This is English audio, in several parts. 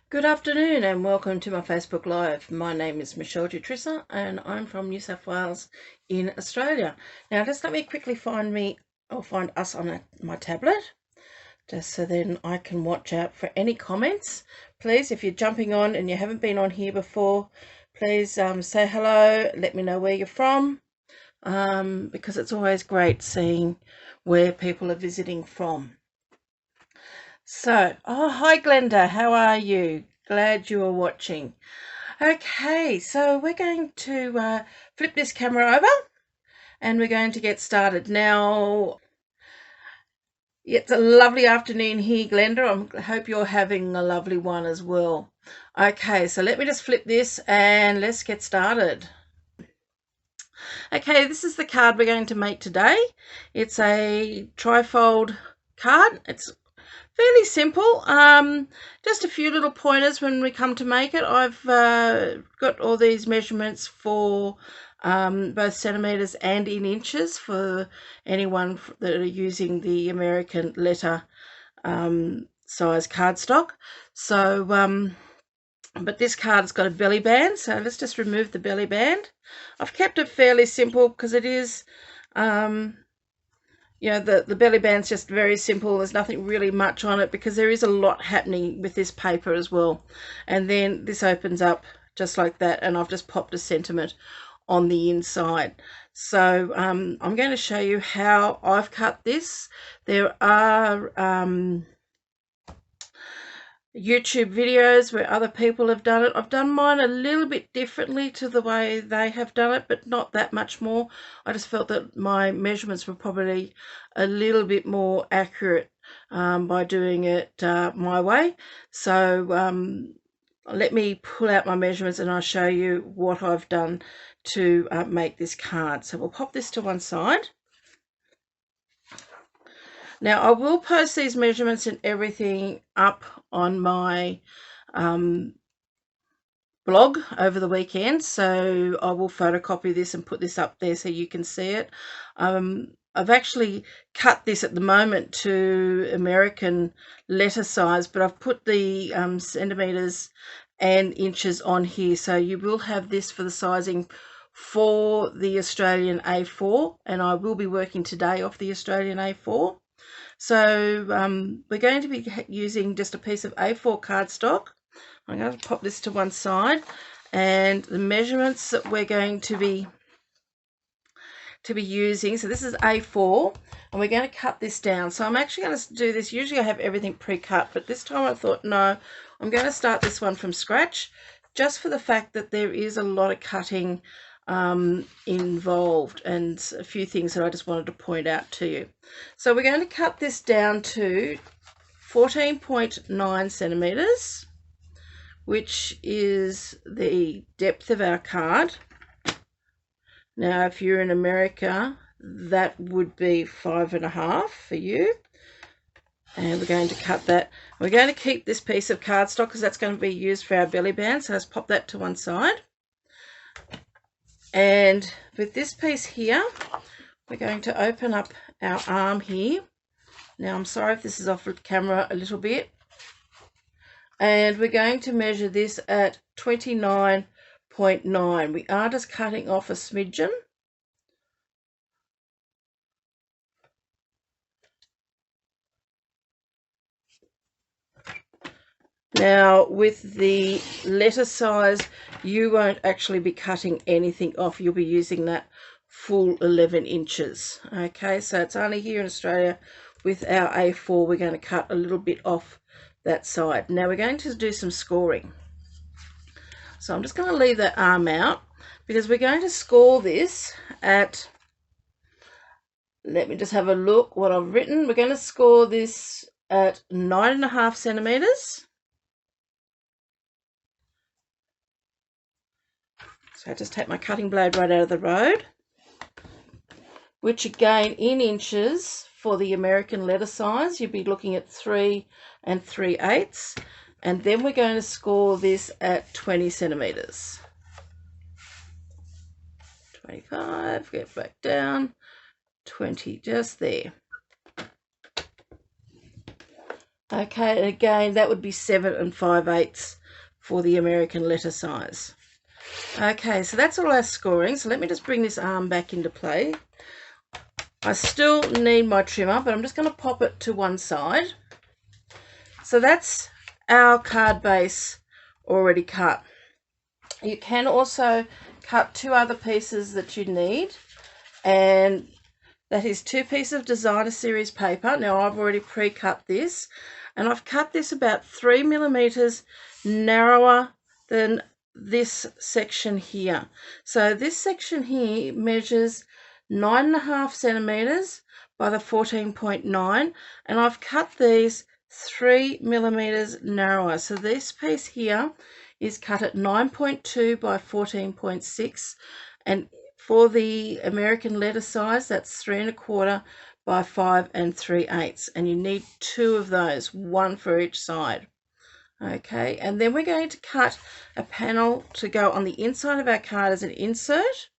Good afternoon and welcome to my Facebook Live. My name is Michelle Dutrissa and I'm from New South Wales in Australia. Now just let me quickly find us on my tablet, just so then I can watch out for any comments. Please, if you're jumping on and you haven't been on here before, please say hello, let me know where you're from, because it's always great seeing where people are visiting from. So, hi Glenda, how are you? Glad you are watching. Okay, so we're going to flip this camera over and we're going to get started. Now, it's a lovely afternoon here, Glenda. I hope you're having a lovely one as well. Okay, so let me just flip this and let's get started. Okay, this is the card we're going to make today. It's a trifold card. It's fairly simple, just a few little pointers when we come to make it. I've got all these measurements for both centimeters and in inches for anyone that are using the American letter size cardstock. So but this card's got a belly band, so let's just remove the belly band. I've kept it fairly simple because it is the belly band's just very simple. There's nothing really much on it because there is a lot happening with this paper as well. And then this opens up just like that, and I've just popped a sentiment on the inside. So I'm going to show you how I've cut this. There are YouTube videos where other people have done it. I've done mine a little bit differently to the way they have done it, but not that much more. I just felt that my measurements were probably a little bit more accurate by doing it my way. So let me pull out my measurements and I'll show you what I've done to make this card. So we'll pop this to one side. Now I will post these measurements and everything up on my blog over the weekend, so I will photocopy this and put this up there so you can see it. I've actually cut this at the moment to American letter size, but I've put the centimeters and inches on here, so you will have this for the sizing for the Australian A4, and I will be working today off the Australian A4. So we're going to be using just a piece of A4 cardstock. I'm going to pop this to one side, and the measurements that we're going to be using, so this is A4 and we're going to cut this down. So I'm actually going to do this. Usually I have everything pre-cut, but this time I thought, no, I'm going to start this one from scratch, just for the fact that there is a lot of cutting involved and a few things that I just wanted to point out to you. So we're going to cut this down to 14.9 centimeters, which is the depth of our card. Now if you're in America, that would be 5.5 for you, and we're going to cut that. We're going to keep this piece of cardstock because that's going to be used for our belly band, so let's pop that to one side. And with this piece here, we're going to open up our arm here. Now I'm sorry if this is off camera a little bit. And we're going to measure this at 29.9. We are just cutting off a smidgen. Now with the letter size, you won't actually be cutting anything off. You'll be using that full 11 inches. Okay, so it's only here in Australia with our A4 we're going to cut a little bit off that side. Now we're going to do some scoring. So I'm just going to leave that arm out because we're going to score this at, let me just have a look what I've written. We're going to score this at 9.5 centimeters. So I just take my cutting blade right out of the road, which again in inches for the American letter size, you'd be looking at 3 3/8. And then we're going to score this at 20 centimeters. 25, get back down, 20, just there. Okay, and again, that would be 7 5/8 for the American letter size. Okay, so that's all our scoring. So let me just bring this arm back into play. I still need my trimmer, but I'm just going to pop it to one side. So that's our card base already cut. You can also cut 2 other pieces that you need, and that is 2 pieces of designer series paper. Now I've already pre-cut this, and I've cut this about 3 millimeters narrower than this section here. So this section here measures 9.5 centimeters by the 14.9, and I've cut these 3 millimeters narrower. So this piece here is cut at 9.2 by 14.6, and for the American letter size, that's 3 1/4 by 5 3/8, and you need 2 of those, 1 for each side. Okay, and then we're going to cut a panel to go on the inside of our card as an insert,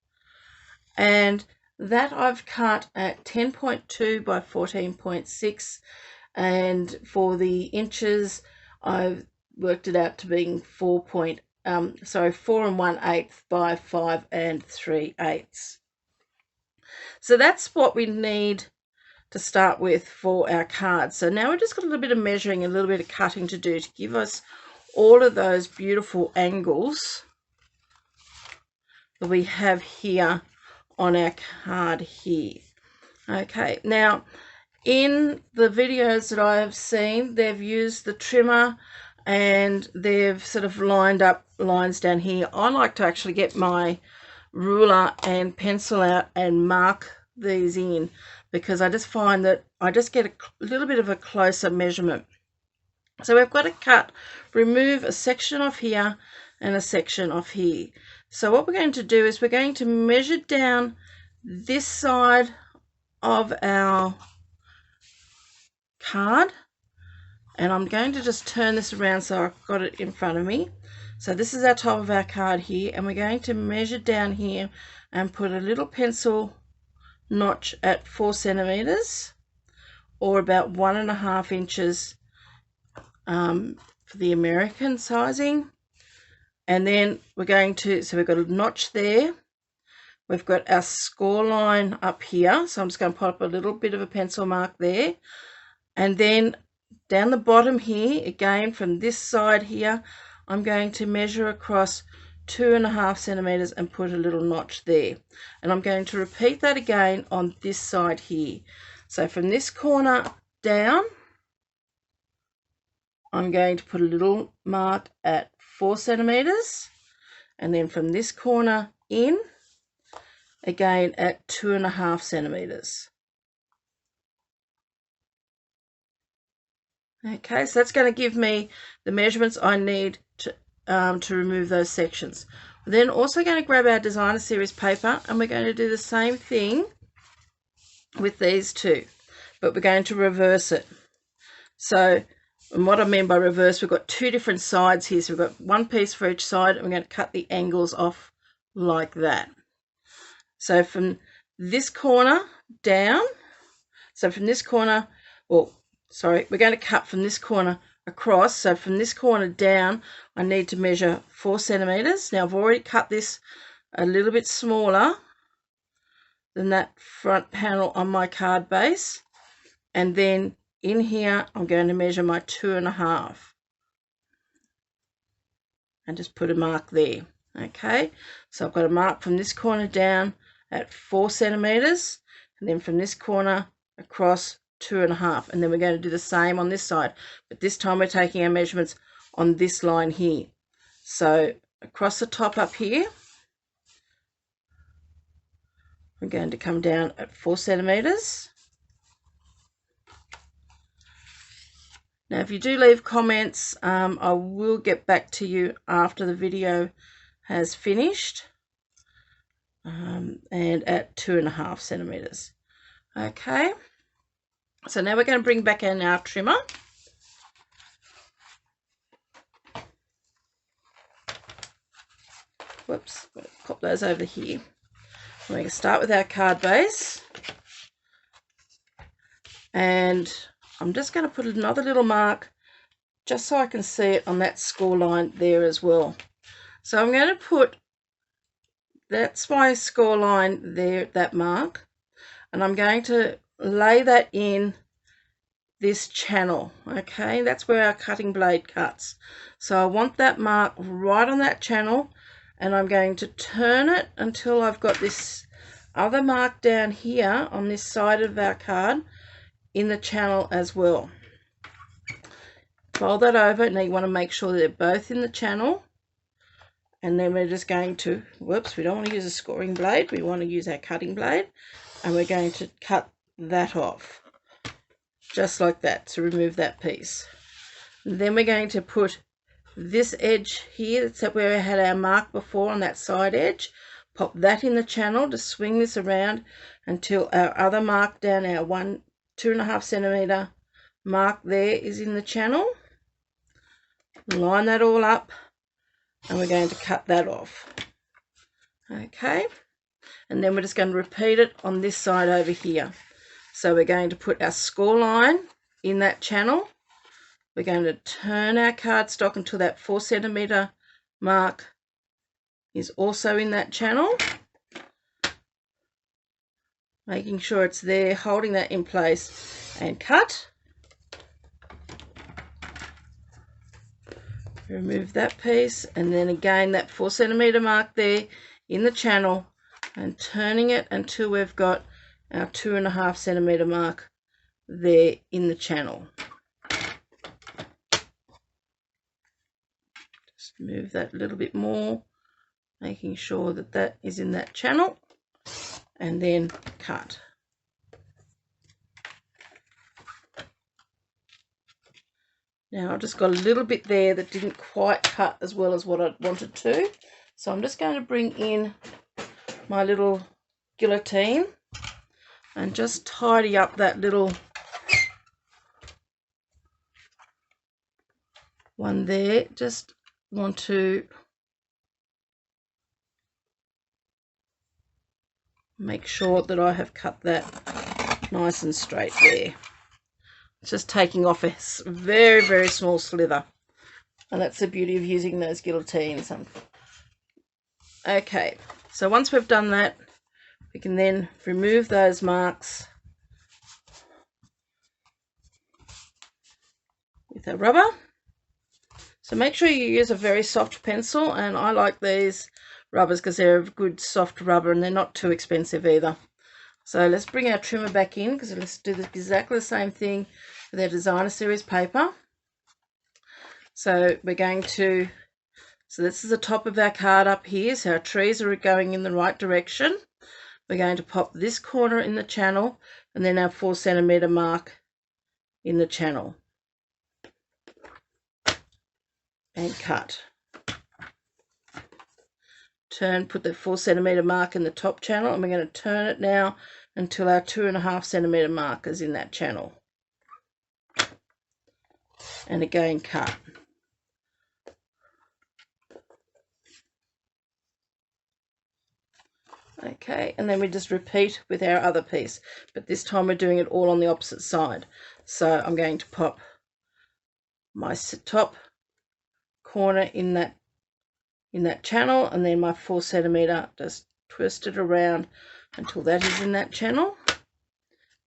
and that I've cut at 10.2 by 14.6, and for the inches I've worked it out to being 4 1/8 by 5 3/8. So that's what we need to start with for our cards. So now we've just got a little bit of measuring and a little bit of cutting to do to give us all of those beautiful angles that we have here on our card here. Okay, now in the videos that I have seen, they've used the trimmer and they've sort of lined up lines down here. I like to actually get my ruler and pencil out and mark these in, because I just find that I just get a little bit of a closer measurement. So we've got to remove a section off here and a section off here. So what we're going to do is we're going to measure down this side of our card, and I'm going to just turn this around so I've got it in front of me. So this is our top of our card here, and we're going to measure down here and put a little pencil notch at 4 centimeters, or about 1.5 inches for the American sizing. And then we're going to, so we've got a notch there. We've got our score line up here, so I'm just going to pop a little bit of a pencil mark there. And then down the bottom here, again from this side here, I'm going to measure across 2.5 centimeters and put a little notch there. And I'm going to repeat that again on this side here. So from this corner down, I'm going to put a little mark at 4 centimeters, and then from this corner in, again at 2.5 centimeters. Okay, so that's going to give me the measurements I need to remove those sections. We're then also going to grab our designer series paper, and we're going to do the same thing with these two, but we're going to reverse it. So, and what I mean by reverse, we've got 2 different sides here. So we've got 1 piece for each side, and we're going to cut the angles off like that. So from this corner down, so from this corner, well, sorry, we're going to cut from this corner across. So from this corner down, I need to measure 4 centimeters. Now I've already cut this a little bit smaller than that front panel on my card base. And then in here, I'm going to measure my 2.5 and just put a mark there. Okay, so I've got a mark from this corner down at 4 centimeters, and then from this corner across 2.5, and then we're going to do the same on this side, but this time we're taking our measurements on this line here. So across the top up here, we're going to come down at 4 centimeters. Now, if you do leave comments, I will get back to you after the video has finished, and at 2.5 centimeters. Okay, so now we're going to bring back in our trimmer. Whoops, pop those over here. We're going to start with our card base, and I'm just going to put another little mark just so I can see it on that score line there as well. So I'm going to put, that's my score line there, that mark, and I'm going to lay that in this channel. Okay, that's where our cutting blade cuts. So I want that mark right on that channel, and I'm going to turn it until I've got this other mark down here on this side of our card in the channel as well. Fold that over, and you want to make sure they're both in the channel. And then we're just going to, whoops, we don't want to use a scoring blade, we want to use our cutting blade, and we're going to cut that off just like that to remove that piece. And then we're going to put this edge here, that's where we had our mark before on that side edge, pop that in the channel to swing this around until our other mark down, our 2.5 centimeter mark there is in the channel. Line that all up, and we're going to cut that off. Okay, and then we're just going to repeat it on this side over here. So we're going to put our score line in that channel. We're going to turn our cardstock until that 4 centimeter mark is also in that channel, making sure it's there, holding that in place, and cut. Remove that piece, and then again that 4 centimeter mark there in the channel, and turning it until we've got our 2.5 centimeter mark there in the channel. Just move that a little bit more, making sure that that is in that channel, and then cut. Now I've just got a little bit there that didn't quite cut as well as what I wanted to. So I'm just going to bring in my little guillotine and just tidy up that little one there. Just want to make sure that I have cut that nice and straight there. It's just taking off a very, very small slither, and that's the beauty of using those guillotines. Okay, so once we've done that, we can then remove those marks with our rubber. So make sure you use a very soft pencil, and I like these rubbers because they're a good soft rubber and they're not too expensive either. So let's bring our trimmer back in, because let's do exactly the same thing with our designer series paper. So we're going to, so this is the top of our card up here, so our trees are going in the right direction. We're going to pop this corner in the channel, and then our 4 centimeter mark in the channel, and cut. Turn, put the 4 centimeter mark in the top channel, and we're going to turn it now until our 2.5 centimeter mark is in that channel, and again cut. Okay, and then we just repeat with our other piece, but this time we're doing it all on the opposite side. So I'm going to pop my top corner in that channel, and then my 4 centimeter, just twist it around until that is in that channel,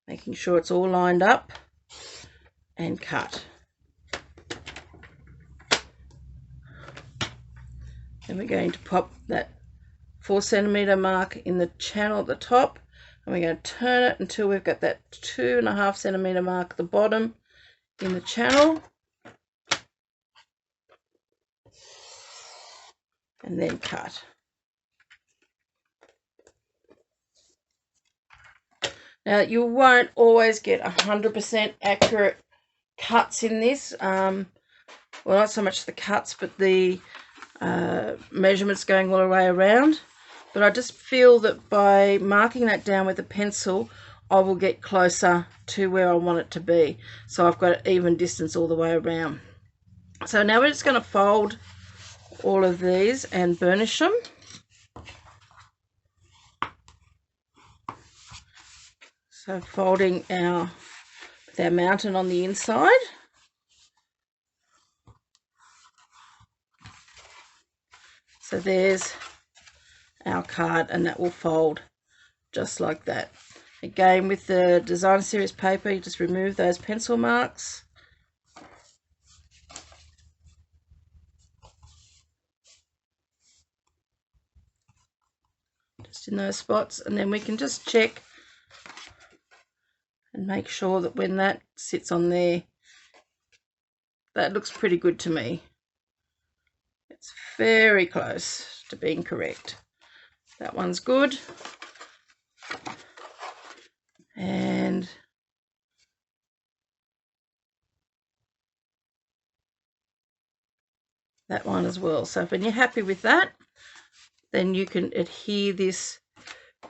making sure it's all lined up, and cut. Then we're going to pop that 4 centimeter mark in the channel at the top, and we're going to turn it until we've got that 2.5 centimeter mark at the bottom in the channel, and then cut. Now you won't always get 100% accurate cuts in this, well, not so much the cuts but the measurements going all the way around, but I just feel that by marking that down with a pencil I will get closer to where I want it to be, so I've got an even distance all the way around. So now we're just going to fold all of these and burnish them. So folding with our mountain on the inside. So there's our card, and that will fold just like that. Again, with the designer series paper, you just remove those pencil marks. Just in those spots, and then we can just check and make sure that when that sits on there, that looks pretty good to me. It's very close to being correct. That one's good. And that one as well. So when you're happy with that, then you can adhere this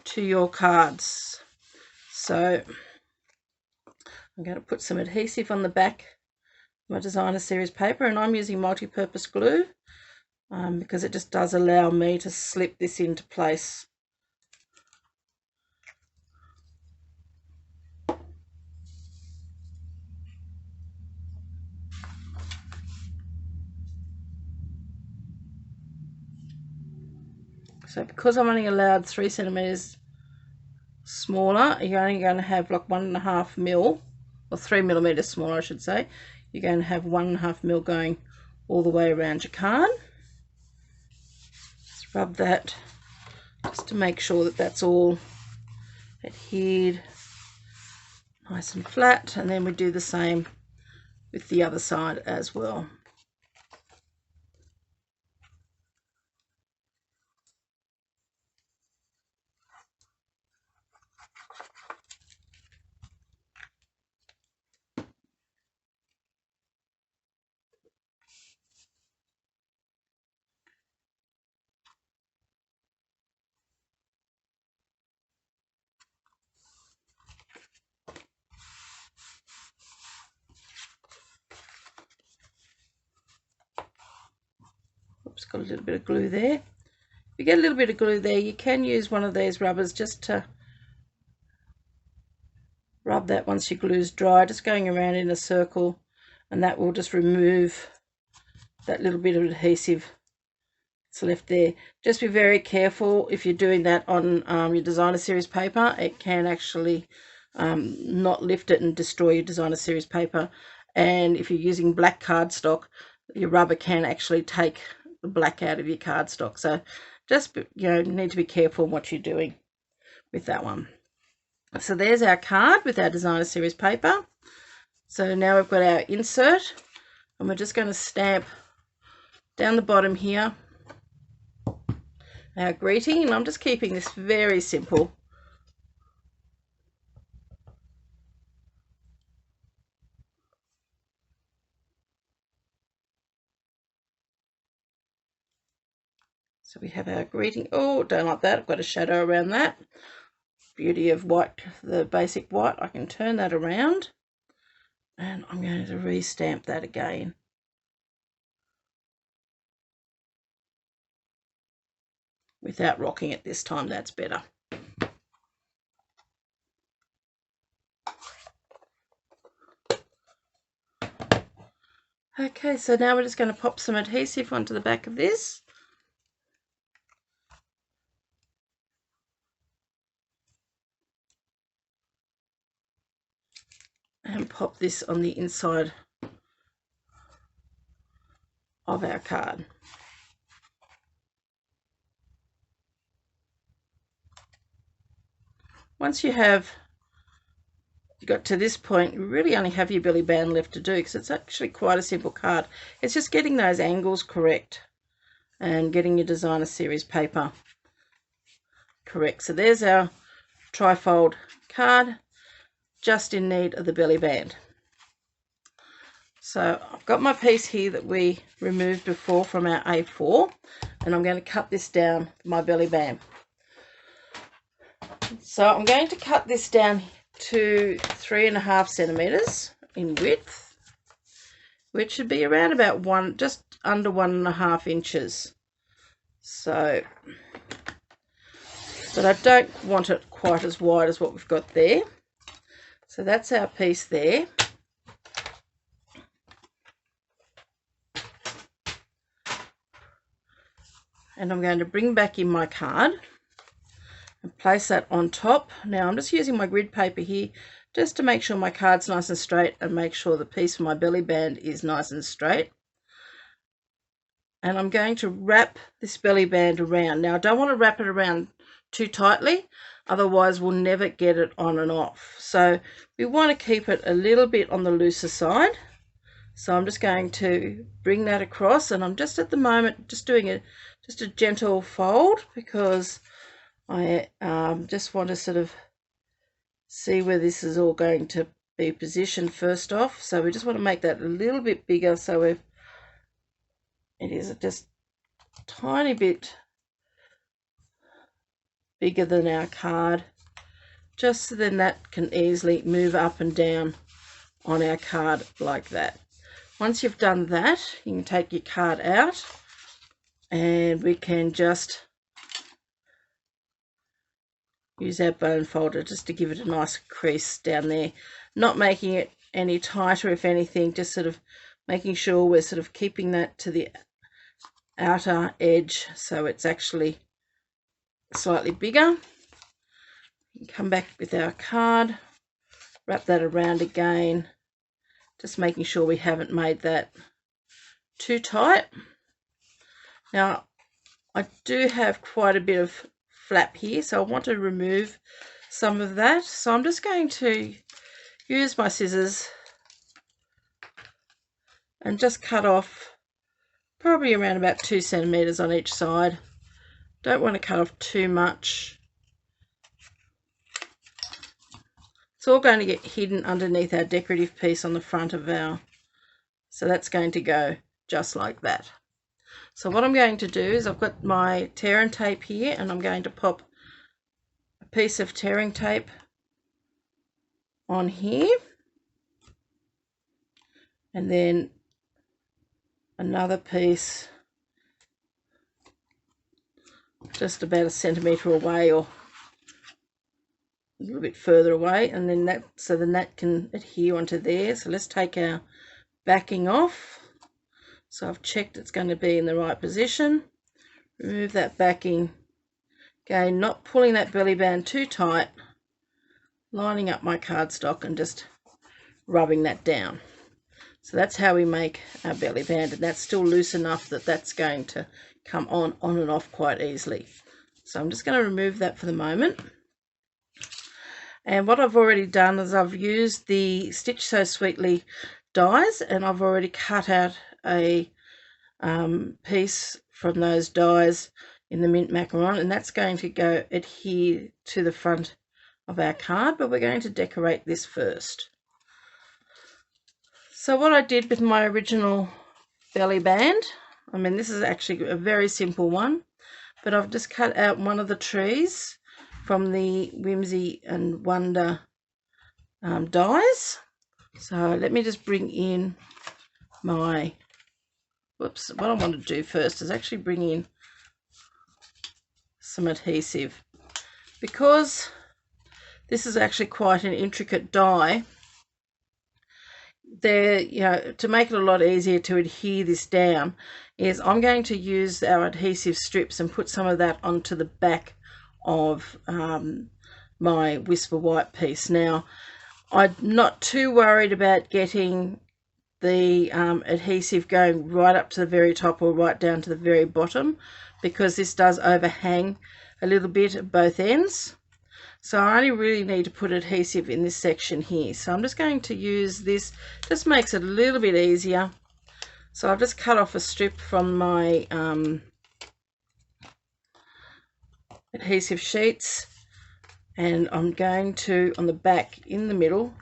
to your cards. So I'm going to put some adhesive on the back of my designer series paper, and I'm using multi-purpose glue because it just does allow me to slip this into place. So because I'm only allowed 3 centimeters smaller, you're only going to have like 1.5 mil, or 3 millimeters smaller, I should say. You're going to have 1.5 mil going all the way around your card. Just rub that just to make sure that that's all adhered nice and flat, and then we do the same with the other side as well. Oops, got a little bit of glue there. If you get a little bit of glue there, you can use one of these rubbers just to rub that once your glue's dry, just going around in a circle, and that will just remove that little bit of adhesive that's left there. Just be very careful if you're doing that on your designer series paper. It can actually not lift it and destroy your designer series paper, and if you're using black cardstock, your rubber can actually take the black out of your cardstock. So just, you know, need to be careful in what you're doing with that one. So there's our card with our designer series paper. So now we've got our insert, and we're just going to stamp down the bottom here our greeting, and I'm just keeping this very simple. So we have our greeting. Oh, don't like that. I've got a shadow around that. Beauty of white, the basic white. I can turn that around, and I'm going to re-stamp that again. Without rocking it this time, that's better. Okay, so now we're just going to pop some adhesive onto the back of this. And pop this on the inside of our card. Once you got to this point, you really only have your belly band left to do, because it's actually quite a simple card. It's just getting those angles correct and getting your designer series paper correct. So there's our trifold card, just in need of the belly band. So I've got my piece here that we removed before from our A4, and I'm going to cut this down for my belly band. So I'm going to cut this down to 3.5 centimeters in width, which should be around about just under 1.5 inches. So, but I don't want it quite as wide as what we've got there. So that's our piece there. and I'm going to bring back in my card and place that on top. Now I'm just using my grid paper here just to make sure my card's nice and straight and make sure the piece for my belly band is nice and straight. And I'm going to wrap this belly band around. Now I don't want to wrap it around too tightly, otherwise we'll never get it on and off. So we want to keep it a little bit on the looser side. So I'm just going to bring that across, and I'm just at the moment just doing just a gentle fold because I just want to sort of see where this is all going to be positioned first off. So we just want to make that a little bit bigger, so it is just a tiny bit bigger than our card, just so then that can easily move up and down on our card like that. Once you've done that, you can take your card out and we can just use our bone folder just to give it a nice crease down there, not making it any tighter, if anything, just sort of making sure we're sort of keeping that to the outer edge so it's actually slightly bigger. Come back with our card, wrap that around again, just making sure we haven't made that too tight. Now I do have quite a bit of flap here, so I want to remove some of that. So I'm just going to use my scissors and just cut off probably around about 2 centimeters on each side. Don't want to cut off too much. It's all going to get hidden underneath our decorative piece on the front of so that's going to go just like that. So what I'm going to do is I've got my tearing tape here, and I'm going to pop a piece of tearing tape on here, and then another piece just about 1 centimetre away or a little bit further away, and then that can adhere onto there. So let's take our backing off. So I've checked it's going to be in the right position. Remove that backing. Again, not pulling that belly band too tight. Lining up my cardstock and just rubbing that down. So that's how we make our belly band, and that's still loose enough that that's going to come on and off quite easily. So I'm just going to remove that for the moment. And what I've already done is I've used the Stitch So Sweetly dies, and I've already cut out a piece from those dies in the mint macaron, and that's going to go adhere to the front of our card, but we're going to decorate this first. So what I did with my original belly band, I mean this is actually a very simple one, but I've just cut out one of the trees from the Whimsy and Wonder dies. So let me just bring in my, what I want to do first is actually bring in some adhesive, because this is actually quite an intricate die. There, to make it a lot easier to adhere this down, is I'm going to use our adhesive strips and put some of that onto the back of my Whisper White piece. Now, I'm not too worried about getting the adhesive going right up to the very top or right down to the very bottom, because this does overhang a little bit at both ends. So I only really need to put adhesive in this section here. So I'm just going to use this, just makes it a little bit easier. So I've just cut off a strip from my adhesive sheets, and I'm going to, on the back in the middle,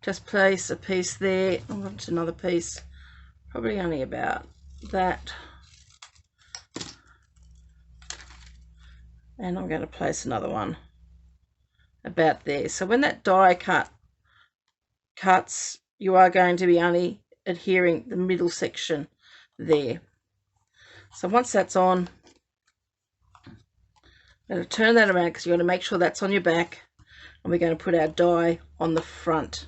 just place a piece there. I want another piece, probably only about that. And I'm going to place another one about there. So when that die cuts, you are going to be only adhering the middle section there. So once that's on, I'm going to turn that around, because you want to make sure that's on your back, and we're going to put our die on the front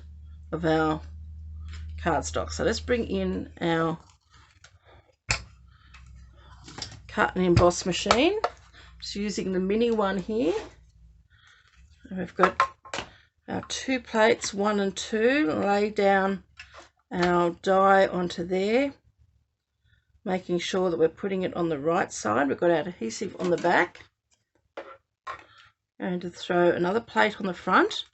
of our cardstock. So let's bring in our cut and emboss machine. Just using the mini one here. And we've got our 2 plates, 1 and 2. Lay down our die onto there, making sure that we're putting it on the right side. We've got our adhesive on the back. Going to throw another plate on the front,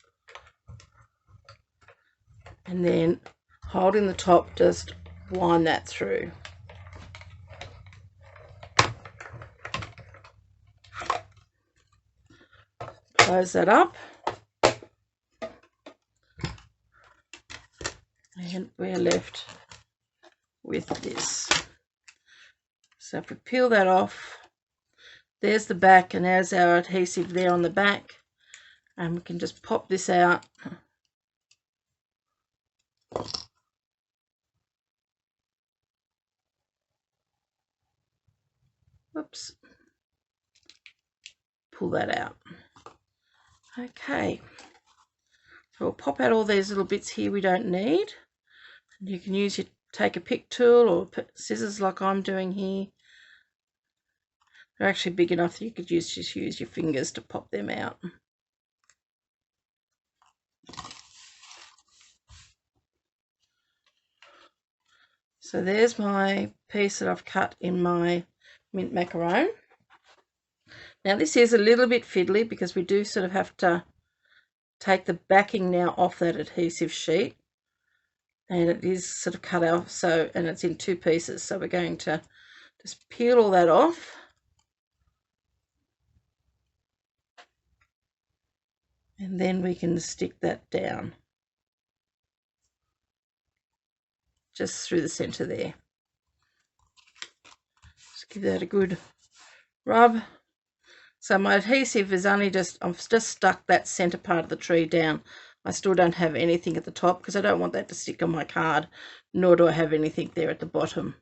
and then holding the top, just wind that through. Close that up, and we're left with this. So if we peel that off, there's the back, and there's our adhesive there on the back, and we can just pop this out. Whoops. Pull that out. Okay. So we'll pop out all these little bits here we don't need. You can take a pick tool or scissors like I'm doing here. They're actually big enough that you could just use your fingers to pop them out. So there's my piece that I've cut in my mint macaron. Now this is a little bit fiddly because we do sort of have to take the backing now off that adhesive sheet, and it is sort of cut off, so, and it's in 2 pieces, so we're going to just peel all that off. And then we can stick that down just through the center there. Just give that a good rub. So my adhesive is only I've just stuck that center part of the tree down. I still don't have anything at the top because I don't want that to stick on my card, nor do I have anything there at the bottom.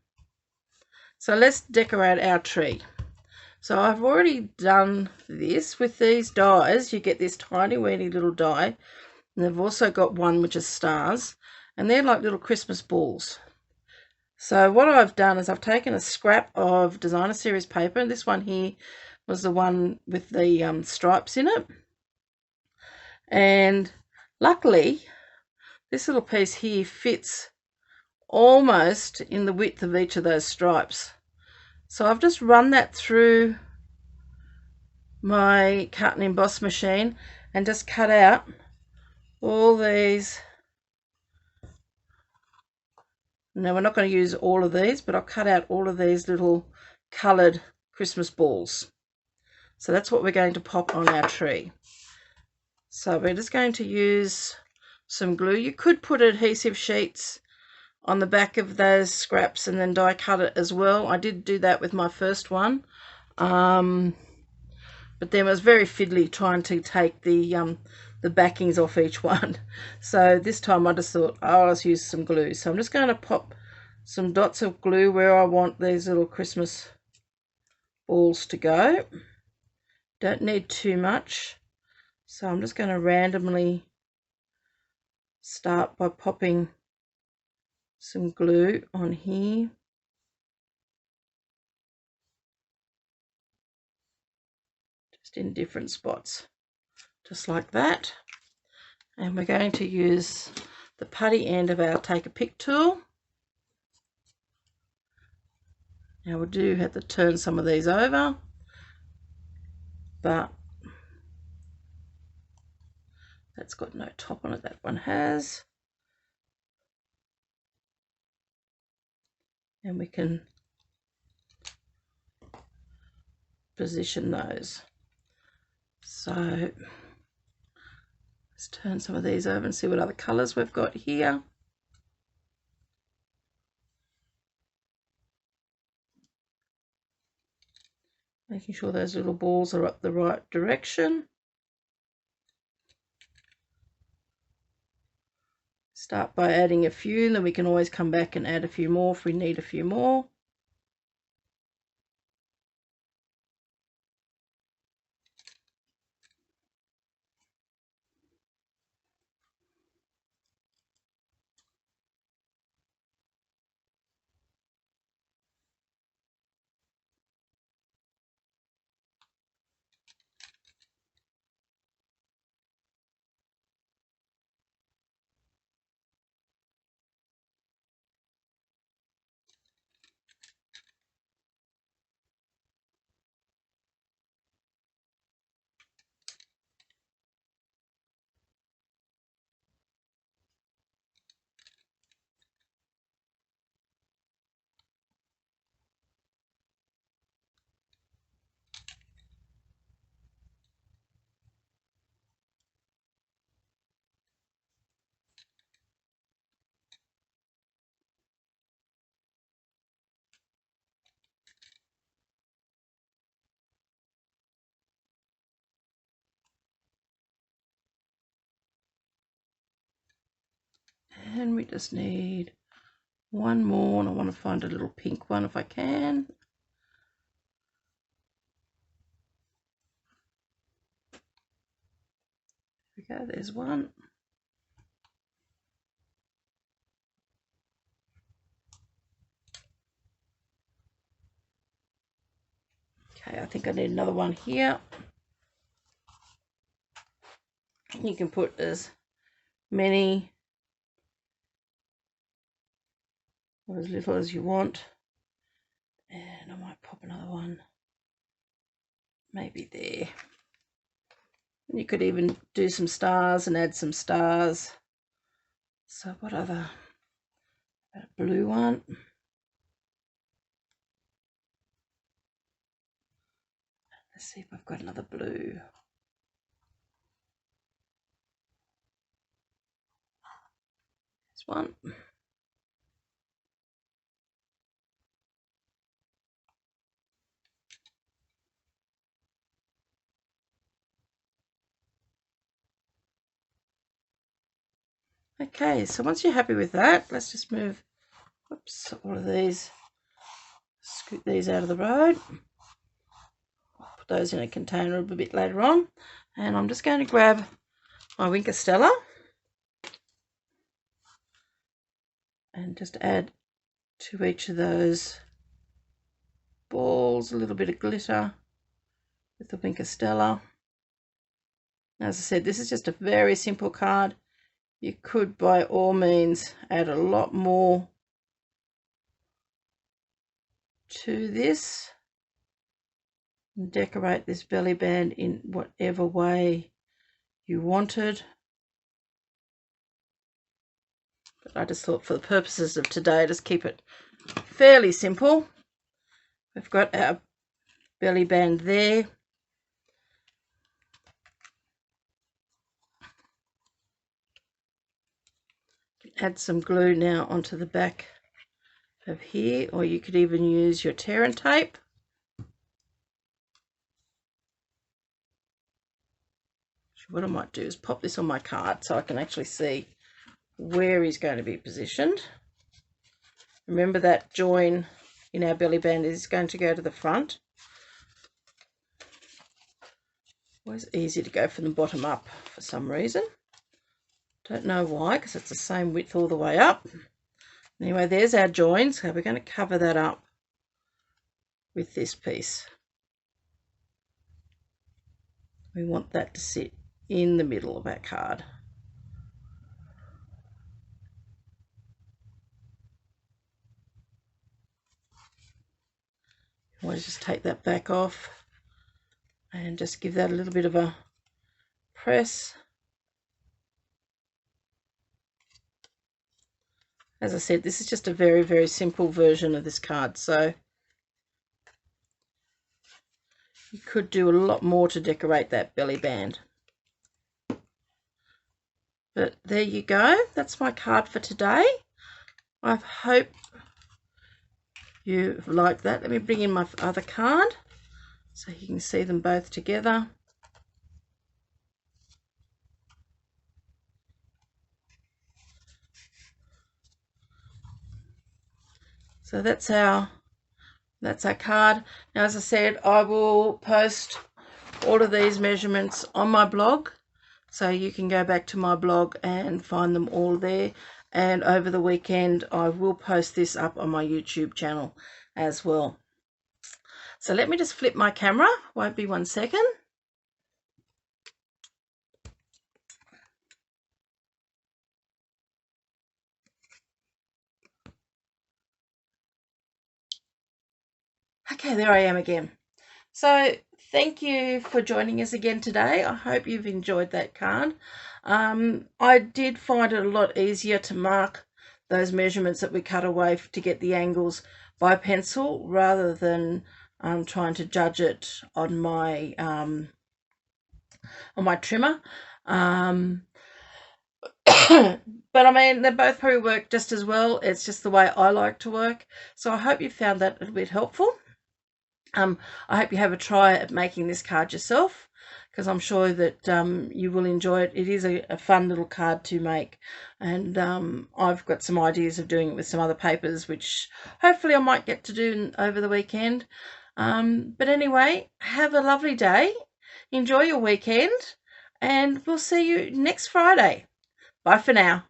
So let's decorate our tree. So I've already done this with these dies. You get this tiny weeny little die, and they've also got one which is stars, and they're like little Christmas balls. So what I've done is I've taken a scrap of designer series paper, and this one here was the one with the stripes in it, and luckily this little piece here fits almost in the width of each of those stripes. So I've just run that through my cut and emboss machine and just cut out all these. Now we're not going to use all of these, but I'll cut out all of these little coloured Christmas balls. So that's what we're going to pop on our tree. So we're just going to use some glue. You could put adhesive sheets on the back of those scraps and then die cut it as well. I did do that with my first one, but then it was very fiddly trying to take the backings off each one. So this time I just thought, oh, I'll just use some glue. So I'm just going to pop some dots of glue where I want these little Christmas balls to go. Don't need too much. So I'm just going to randomly start by popping some glue on here. Just in different spots, just like that. And we're going to use the putty end of our take a pick tool. Now we do have to turn some of these over, but that's got no top on it, that one has. And we can position those. So let's turn some of these over and see what other colours we've got here. Making sure those little balls are up the right direction. Start by adding a few, and then we can always come back and add a few more if we need a few more. And we just need one more, and I want to find a little pink one if I can. There we go, there's one. Okay, I think I need another one here. You can put as many or as little as you want. And I might pop another one maybe there. And you could even do some stars and add some stars. So what other? A blue one. Let's see if I've got another blue. This one. Okay, so once you're happy with that, let's just move, whoops, all of these, scoot these out of the road. I'll put those in a container a bit later on. And I'm just going to grab my Winker Stella and just add to each of those balls a little bit of glitter with the Winker Stella. As I said, this is just a very simple card. You could by all means add a lot more to this and decorate this belly band in whatever way you wanted. But I just thought for the purposes of today, just keep it fairly simple. We've got our belly band there. Add some glue now onto the back of here, or you could even use your tear and tape. What I might do is pop this on my card so I can actually see where he's going to be positioned. Remember that join in our belly band is going to go to the front. Always easy to go from the bottom up for some reason. Don't know why, because it's the same width all the way up. Anyway, there's our join, so we're going to cover that up with this piece. We want that to sit in the middle of our card. Always just take that back off and just give that a little bit of a press. As I said, this is just a very, very simple version of this card, so you could do a lot more to decorate that belly band. But there you go. That's my card for today. I hope you like that. Let me bring in my other card so you can see them both together. So that's our card. Now, as I said, I will post all of these measurements on my blog, so you can go back to my blog and find them all there. And over the weekend, I will post this up on my YouTube channel as well. So let me just flip my camera. Won't be 1 second. Okay, there I am again. So thank you for joining us again today. I hope you've enjoyed that card. I did find it a lot easier to mark those measurements that we cut away to get the angles by pencil rather than trying to judge it on my trimmer. But I mean, they both probably work just as well. It's just the way I like to work. So I hope you found that a little bit helpful. I hope you have a try at making this card yourself. because I'm sure that you will enjoy it. It is a fun little card to make, and I've got some ideas of doing it with some other papers, which hopefully I might get to do over the weekend. But anyway, have a lovely day, enjoy your weekend, and we'll see you next Friday. Bye for now.